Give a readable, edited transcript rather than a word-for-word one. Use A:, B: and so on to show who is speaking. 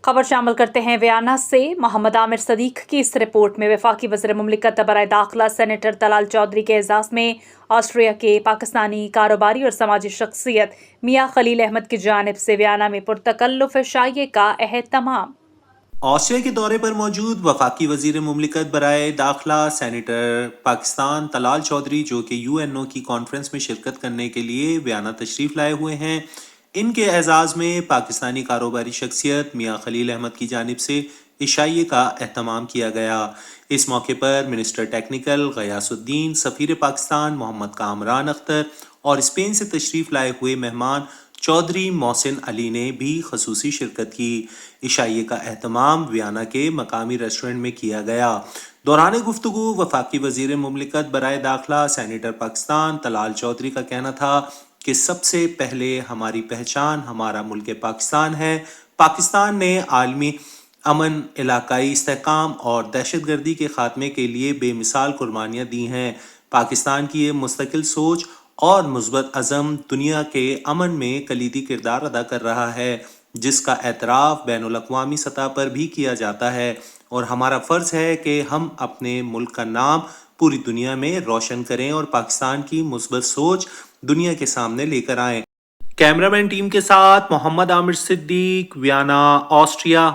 A: خبر شامل کرتے ہیں ویانا سے۔ محمد عامر صدیق کی اس رپورٹ میں وفاقی وزیر مملکت برائے داخلہ سینیٹر طلال چودھری کے اعزاز میں آسٹریا کے پاکستانی کاروباری اور سماجی شخصیت میاں خلیل احمد کی جانب سے ویانا میں پرتکلف عشائیے کا اہتمام۔
B: آسٹریا کے دورے پر موجود وفاقی وزیر مملکت برائے داخلہ سینیٹر پاکستان طلال چودھری، جو کہ UNO کی کانفرنس میں شرکت کرنے کے لیے ویانا تشریف لائے ہوئے ہیں، ان کے اعزاز میں پاکستانی کاروباری شخصیت میاں خلیل احمد کی جانب سے عشائیے کا اہتمام کیا گیا۔ اس موقع پر منسٹر ٹیکنیکل غیاث الدین، سفیر پاکستان محمد کامران اختر اور اسپین سے تشریف لائے ہوئے مہمان چودھری محسن علی نے بھی خصوصی شرکت کی۔ عشائیے کا اہتمام ویانا کے مقامی ریسٹورنٹ میں کیا گیا۔ دوران گفتگو وفاقی وزیر مملکت برائے داخلہ سینیٹر پاکستان طلال چودھری کا کہنا تھا کہ سب سے پہلے ہماری پہچان ہمارا ملک پاکستان ہے۔ پاکستان نے عالمی امن، علاقائی استحکام اور دہشت گردی کے خاتمے کے لیے بے مثال قربانیاں دی ہیں۔ پاکستان کی یہ مستقل سوچ اور مثبت عزم دنیا کے امن میں کلیدی کردار ادا کر رہا ہے، جس کا اعتراف بین الاقوامی سطح پر بھی کیا جاتا ہے، اور ہمارا فرض ہے کہ ہم اپنے ملک کا نام پوری دنیا میں روشن کریں اور پاکستان کی مثبت سوچ دنیا کے سامنے لے کر آئیں۔ کیمرہ مین ٹیم کے ساتھ محمد عامر صدیق، ویانا، آسٹریا۔